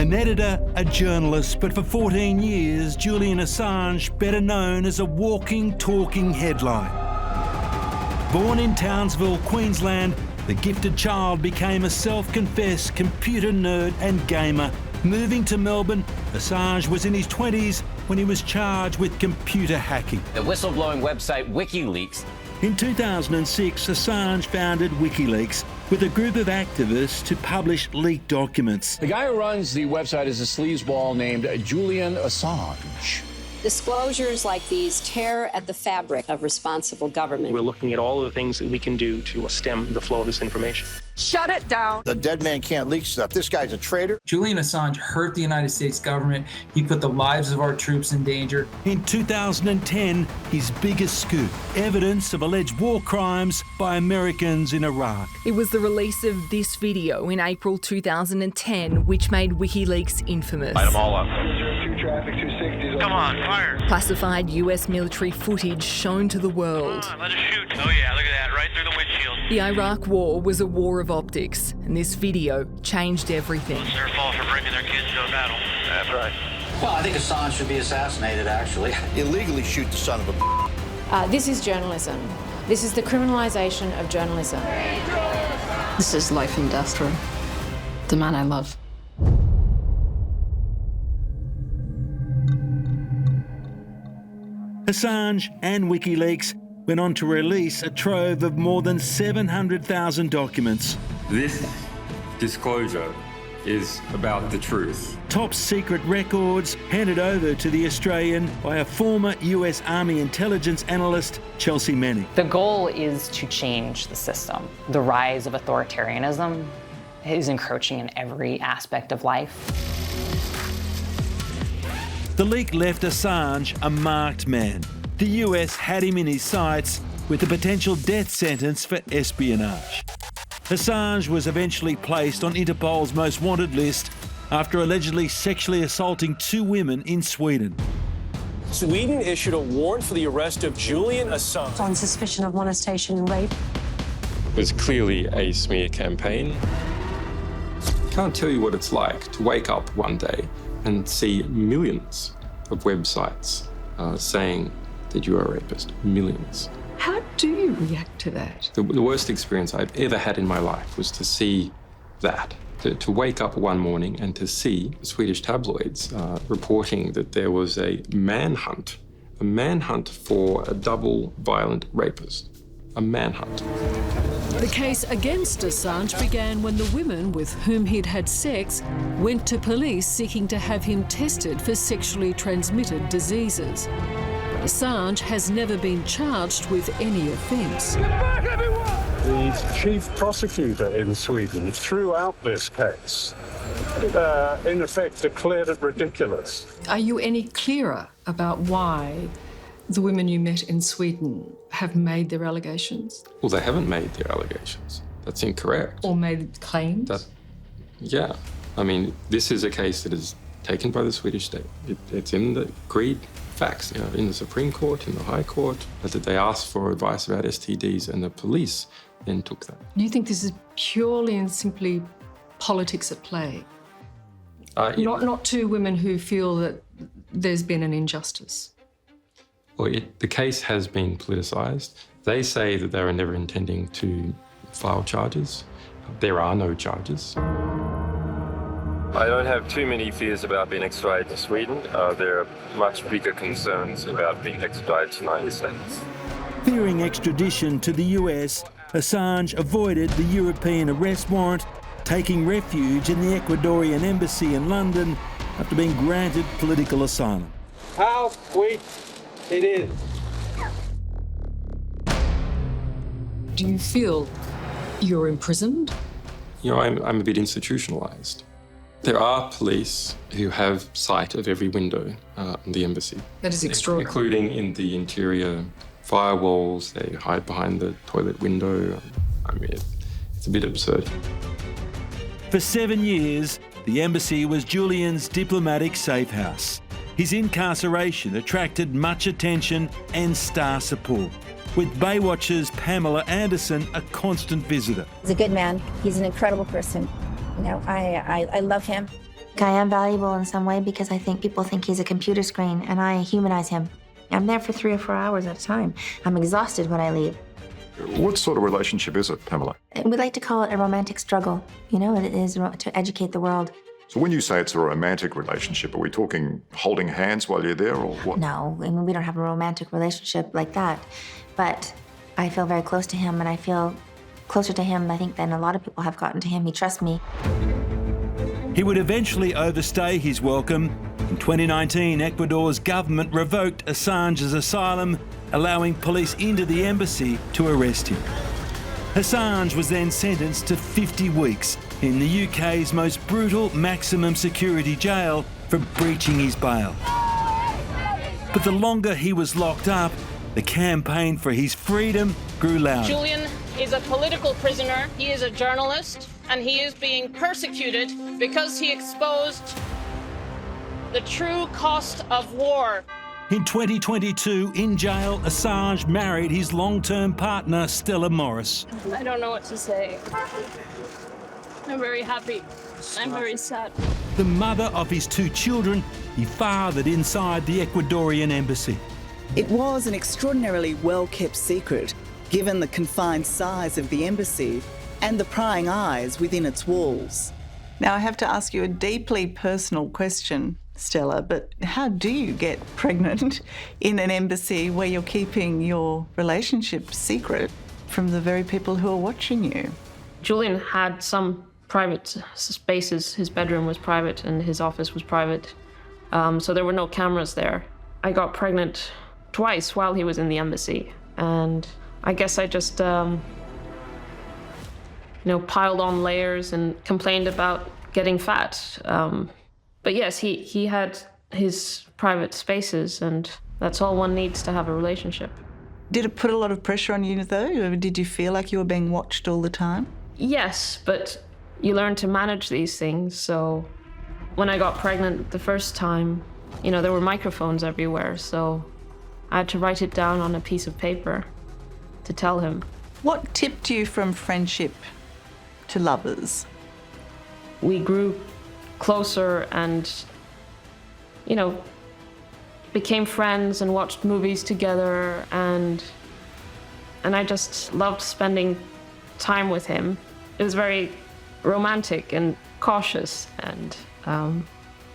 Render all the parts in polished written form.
An editor, a journalist, but for 14 years, Julian Assange, better known as a walking, talking headline. Born in Townsville, Queensland, the gifted child became a self-confessed computer nerd and gamer. Moving to Melbourne, Assange was in his 20s when he was charged with computer hacking. The whistleblowing website WikiLeaks. In 2006, Assange founded WikiLeaks with a group of activists to publish leaked documents. The guy who runs the website is a sleazeball named Julian Assange. Disclosures like these tear at the fabric of responsible government. We're looking at all of the things that we can do to stem the flow of this information. Shut it down. The dead man can't leak stuff. This guy's a traitor. Julian Assange hurt the United States government. He put the lives of our troops in danger. In 2010, his biggest scoop, evidence of alleged war crimes by Americans in Iraq. It was the release of this video in April 2010 which made WikiLeaks infamous. Light them all up. Traffic 260. Come on, fire. Classified US military footage shown to the world. Come on, let us shoot. Oh yeah, look at that, right through the windshield. The Iraq War was a war of optics, and this video changed everything. It's their fault for bringing their kids to a battle. That's right. Well, I think Assange should be assassinated, actually. Illegally shoot the son of a... This is journalism. This is the criminalisation of journalism. This is life and death for the man I love. Assange and WikiLeaks went on to release a trove of more than 700,000 documents. This disclosure is about the truth. Top secret records handed over to the Australian by a former US Army intelligence analyst, Chelsea Manning. The goal is to change the system. The rise of authoritarianism is encroaching in every aspect of life. The leak left Assange a marked man. The US had him in his sights with a potential death sentence for espionage. Assange was eventually placed on Interpol's most wanted list after allegedly sexually assaulting 2 women in Sweden. Sweden issued a warrant for the arrest of Julian Assange on suspicion of molestation and rape. It was clearly a smear campaign. Can't tell you what it's like to wake up one day and see millions of websites saying that you are a rapist. Millions. How do you react to that? The worst experience I've ever had in my life was to see that. To wake up one morning and to see Swedish tabloids reporting that there was a manhunt for a double violent rapist. A manhunt. The case against Assange began when the women with whom he'd had sex went to police seeking to have him tested for sexually transmitted diseases. Assange has never been charged with any offence. The chief prosecutor in Sweden, throughout this case, in effect declared it ridiculous. Are you any clearer about why the women you met in Sweden have made their allegations? Well, they haven't made their allegations. That's incorrect. Or made claims? Yeah. I mean, this is a case that is taken by the Swedish state. It's in the agreed facts, in the Supreme Court, in the High Court, that they asked for advice about STDs and the police then took that. Do you think this is purely and simply politics at play? Not 2 women who feel that there's been an injustice? Well, the case has been politicised. They say that they were never intending to file charges. There are no charges. I don't have too many fears about being extradited to Sweden. There are much bigger concerns about being extradited to the United States. Fearing extradition to the US, Assange avoided the European arrest warrant, taking refuge in the Ecuadorian embassy in London after being granted political asylum. How sweet it is. Do you feel you're imprisoned? I'm a bit institutionalised. There are police who have sight of every window in the embassy. That is extraordinary. Including in the interior firewalls. They hide behind the toilet window. I mean, it's a bit absurd. For 7 years, the embassy was Julian's diplomatic safe house. His incarceration attracted much attention and star support, with Baywatch's Pamela Anderson a constant visitor. He's a good man. He's an incredible person. I love him. I am valuable in some way because I think people think he's a computer screen and I humanize him. I'm there for 3 or 4 hours at a time. I'm exhausted when I leave. What sort of relationship is it, Pamela? We like to call it a romantic struggle. You know, it is to educate the world. So when you say it's a romantic relationship, are we talking holding hands while you're there or what? No, I mean, we don't have a romantic relationship like that. But I feel very close to him, and I feel closer to him, I think, than a lot of people have gotten to him. He trusts me. He would eventually overstay his welcome. In 2019, Ecuador's government revoked Assange's asylum, allowing police into the embassy to arrest him. Assange was then sentenced to 50 weeks in the UK's most brutal maximum security jail for breaching his bail. But the longer he was locked up, the campaign for his freedom grew louder. Julian is a political prisoner, he is a journalist, and he is being persecuted because he exposed the true cost of war. In 2022, in jail, Assange married his long-term partner, Stella Morris. I don't know what to say. I'm very happy. I'm very sad. The mother of his 2 children, he fathered inside the Ecuadorian embassy. It was an extraordinarily well-kept secret, given the confined size of the embassy and the prying eyes within its walls. Now, I have to ask you a deeply personal question, Stella, but how do you get pregnant in an embassy where you're keeping your relationship secret from the very people who are watching you? Julian had some private spaces. His bedroom was private and his office was private, so there were no cameras there. I got pregnant twice while he was in the embassy, and I guess I just piled on layers and complained about getting fat. But yes, he had his private spaces, and that's all one needs to have a relationship. Did it put a lot of pressure on you, though? Did you feel like you were being watched all the time? Yes, but you learn to manage these things. So when I got pregnant the first time, there were microphones everywhere, so I had to write it down on a piece of paper to tell him. What tipped you from friendship to lovers? We grew closer and, became friends and watched movies together, and I just loved spending time with him. It was very romantic and cautious and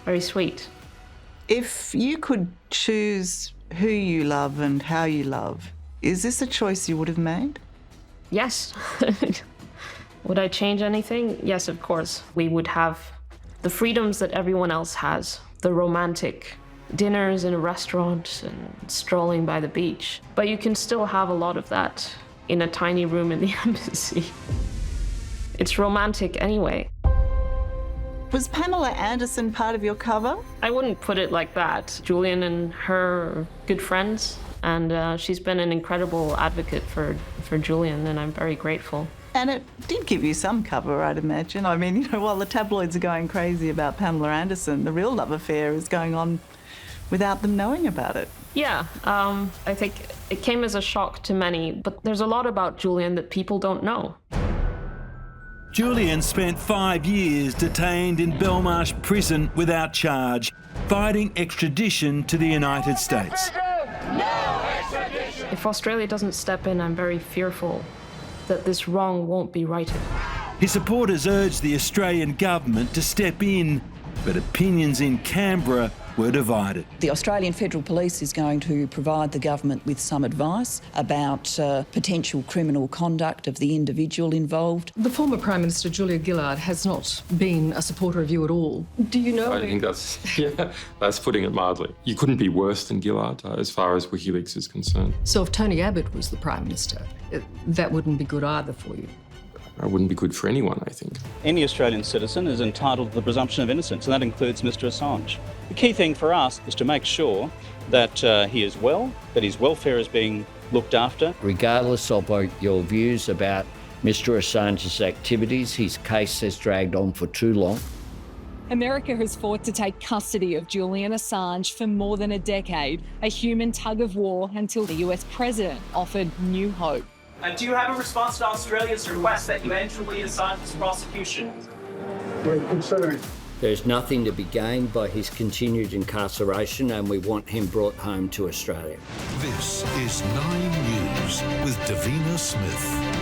very sweet. If you could choose who you love and how you love, is this a choice you would have made? Yes. Would I change anything? Yes, of course. We would have the freedoms that everyone else has, the romantic dinners in a restaurant and strolling by the beach. But you can still have a lot of that in a tiny room in the embassy. It's romantic anyway. Was Pamela Anderson part of your cover? I wouldn't put it like that. Julian and her are good friends, and she's been an incredible advocate for Julian, and I'm very grateful. And it did give you some cover, I'd imagine. I mean, while the tabloids are going crazy about Pamela Anderson, the real love affair is going on without them knowing about it. Yeah, I think it came as a shock to many, but there's a lot about Julian that people don't know. Julian spent 5 years detained in Belmarsh prison without charge, fighting extradition to the United States. If Australia doesn't step in, I'm very fearful that this wrong won't be righted. His supporters urged the Australian government to step in, but opinions in Canberra were divided. The Australian Federal Police is going to provide the government with some advice about potential criminal conduct of the individual involved. The former Prime Minister, Julia Gillard, has not been a supporter of you at all. Do you know? I think that's putting it mildly. You couldn't be worse than Gillard as far as WikiLeaks is concerned. So if Tony Abbott was the Prime Minister, that wouldn't be good either for you. It wouldn't be good for anyone, I think. Any Australian citizen is entitled to the presumption of innocence, and that includes Mr Assange. The key thing for us is to make sure that he is well, that his welfare is being looked after. Regardless of your views about Mr Assange's activities, his case has dragged on for too long. America has fought to take custody of Julian Assange for more than a decade, a human tug of war until the US president offered new hope. Do you have a response to Australia's request that you eventually Assange's prosecution? We're considering. There's nothing to be gained by his continued incarceration, and we want him brought home to Australia. This is 9 News with Davina Smith.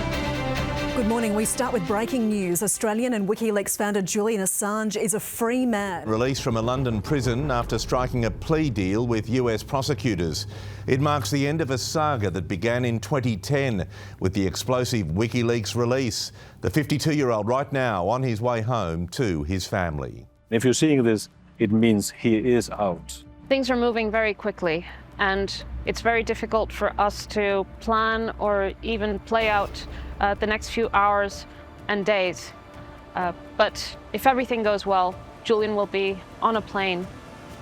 Good morning. We start with breaking news. Australian and WikiLeaks founder Julian Assange is a free man. Released from a London prison after striking a plea deal with US prosecutors. It marks the end of a saga that began in 2010 with the explosive WikiLeaks release. The 52-year-old right now on his way home to his family. If you're seeing this, it means he is out. Things are moving very quickly, and it's very difficult for us to plan or even play out the next few hours and days. But if everything goes well, Julian will be on a plane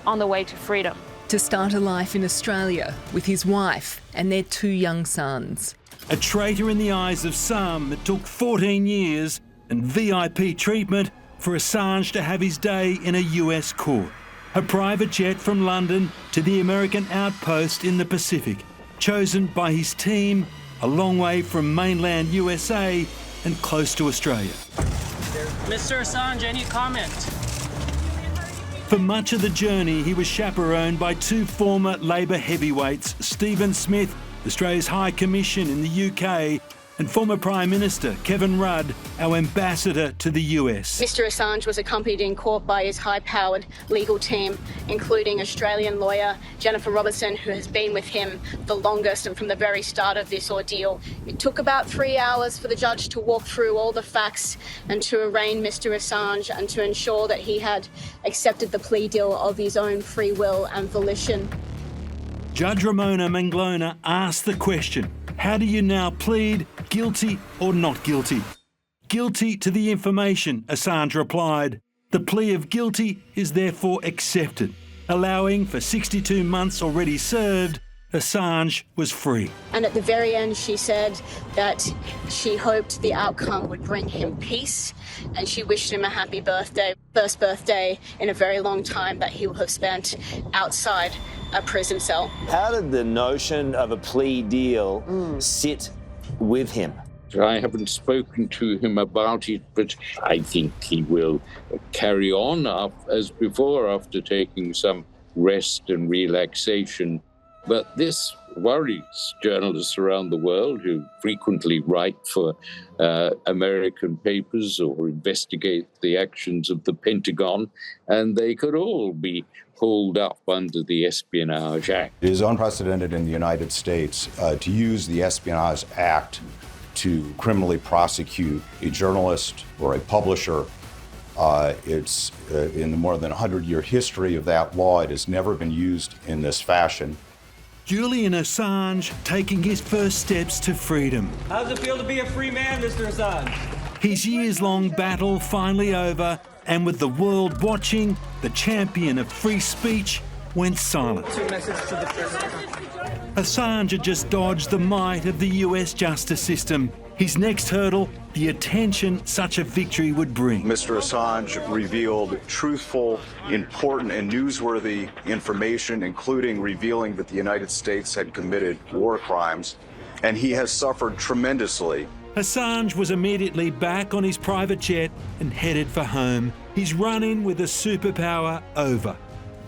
on the way to freedom. To start a life in Australia with his wife and their 2 young sons. A traitor in the eyes of some, it took 14 years and VIP treatment for Assange to have his day in a US court. A private jet from London to the American outpost in the Pacific, chosen by his team a long way from mainland USA and close to Australia. Mr. Assange, any comment? For much of the journey, he was chaperoned by 2 former Labor heavyweights, Stephen Smith, Australia's High Commission in the UK, and former Prime Minister Kevin Rudd, our ambassador to the US. Mr. Assange was accompanied in court by his high-powered legal team, including Australian lawyer Jennifer Robertson, who has been with him the longest and from the very start of this ordeal. It took about 3 hours for the judge to walk through all the facts and to arraign Mr. Assange and to ensure that he had accepted the plea deal of his own free will and volition. Judge Ramona Manglona asked the question, how do you now plead guilty or not guilty? Guilty to the information, Assange replied. The plea of guilty is therefore accepted, allowing for 62 months already served. Assange was free. And at the very end, she said that she hoped the outcome would bring him peace, and she wished him a happy birthday, first birthday in a very long time that he will have spent outside a prison cell. How did the notion of a plea deal sit with him? I haven't spoken to him about it, but I think he will carry on as before after taking some rest and relaxation. But this worries journalists around the world who frequently write for American papers or investigate the actions of the Pentagon, and they could all be pulled up under the Espionage Act. It is unprecedented in the United States to use the Espionage Act to criminally prosecute a journalist or a publisher. It's in the more than 100-year history of that law, it has never been used in this fashion. Julian Assange taking his first steps to freedom. How does it feel to be a free man, Mr. Assange? His years-long battle finally over, and with the world watching, the champion of free speech went silent. Assange had just dodged the might of the US justice system. His next hurdle, the attention such a victory would bring. Mr. Assange revealed truthful, important, and newsworthy information, including revealing that the United States had committed war crimes, and he has suffered tremendously. Assange was immediately back on his private jet and headed for home. His run-in with a superpower over.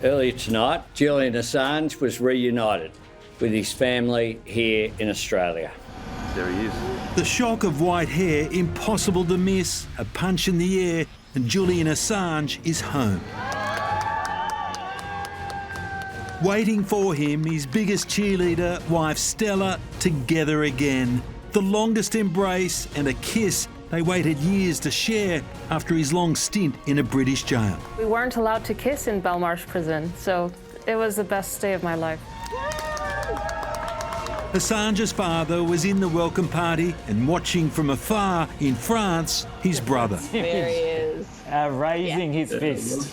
Earlier tonight, Julian Assange was reunited with his family here in Australia. There he is. The shock of white hair, impossible to miss, a punch in the air, and Julian Assange is home. Waiting for him, his biggest cheerleader, wife Stella, together again. The longest embrace and a kiss they waited years to share after his long stint in a British jail. We weren't allowed to kiss in Belmarsh prison, so it was the best day of my life. Assange's father was in the welcome party and watching from afar in France, his brother. There he is. Raising his fist.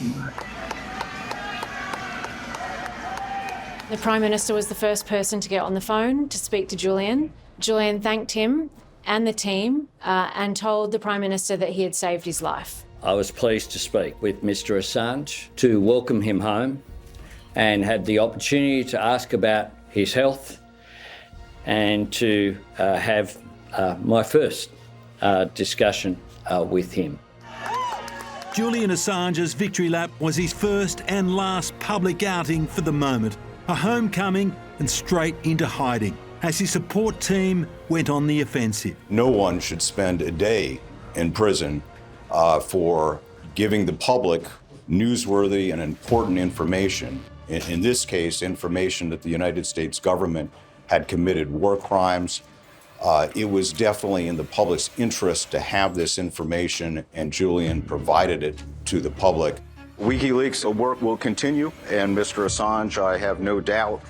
The Prime Minister was the first person to get on the phone to speak to Julian. Julian thanked him and the team and told the Prime Minister that he had saved his life. I was pleased to speak with Mr. Assange, to welcome him home and had the opportunity to ask about his health and to have my first discussion with him. Julian Assange's victory lap was his first and last public outing for the moment. A homecoming and straight into hiding as his support team went on the offensive. No one should spend a day in prison for giving the public newsworthy and important information. In this case, information that the United States government had committed war crimes. It was definitely in the public's interest to have this information, and Julian provided it to the public. WikiLeaks work will continue, and Mr. Assange, I have no doubt,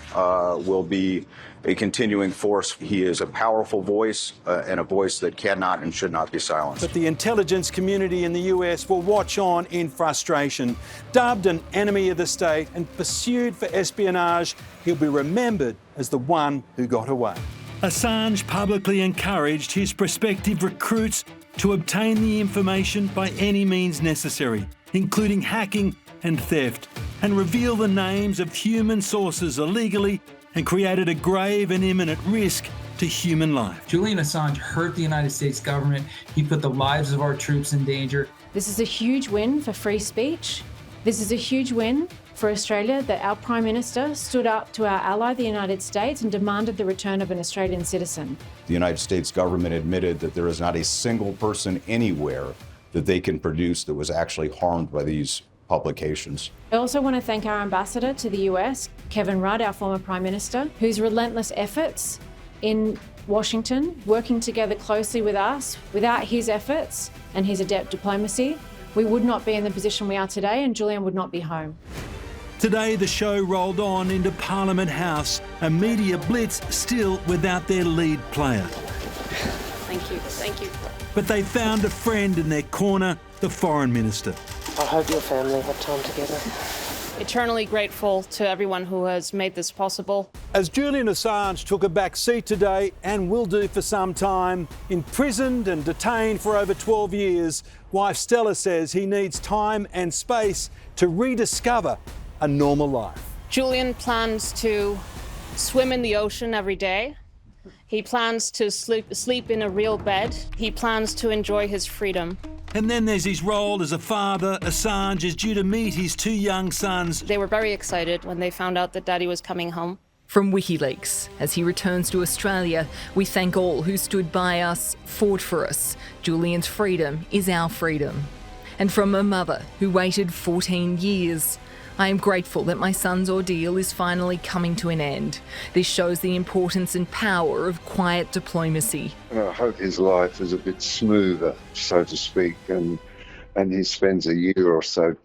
will be a continuing force. He is a powerful voice and a voice that cannot and should not be silenced. But the intelligence community in the US will watch on in frustration. Dubbed an enemy of the state and pursued for espionage, he'll be remembered as the one who got away. Assange publicly encouraged his prospective recruits to obtain the information by any means necessary, including hacking and theft, and reveal the names of human sources illegally and created a grave and imminent risk to human life. Julian Assange hurt the United States government. He put the lives of our troops in danger. This is a huge win for free speech. This is a huge win for Australia that our Prime Minister stood up to our ally, the United States, and demanded the return of an Australian citizen. The United States government admitted that there is not a single person anywhere that they can produce that was actually harmed by these publications. I also want to thank our ambassador to the US, Kevin Rudd, our former Prime Minister, whose relentless efforts in Washington, working together closely with us. Without his efforts and his adept diplomacy, we would not be in the position we are today, and Julian would not be home. Today, the show rolled on into Parliament House, a media blitz still without their lead player. Thank you, thank you. But they found a friend in their corner, the Foreign Minister. I hope your family have time together. Eternally grateful to everyone who has made this possible. As Julian Assange took a back seat today, and will do for some time, imprisoned and detained for over 12 years, wife Stella says he needs time and space to rediscover a normal life. Julian plans to swim in the ocean every day. He plans to sleep in a real bed. He plans to enjoy his freedom. And then there's his role as a father. Assange is due to meet his two young sons. They were very excited when they found out that Daddy was coming home. From WikiLeaks, as he returns to Australia, we thank all who stood by us, fought for us. Julian's freedom is our freedom. And from a mother who waited 14 years, I am grateful that my son's ordeal is finally coming to an end. This shows the importance and power of quiet diplomacy. And I hope his life is a bit smoother, so to speak, and he spends a year or so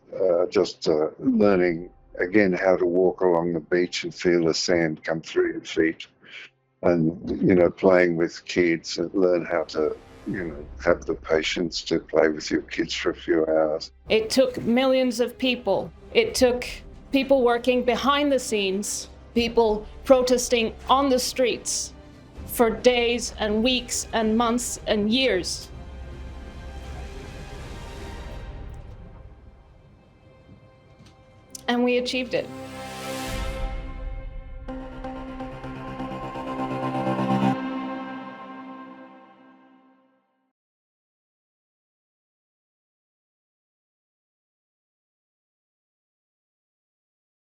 just learning again how to walk along the beach and feel the sand come through your feet, and playing with kids and learn how to have the patience to play with your kids for a few hours. It took millions of people. It took people working behind the scenes, people protesting on the streets for days and weeks and months and years. And we achieved it.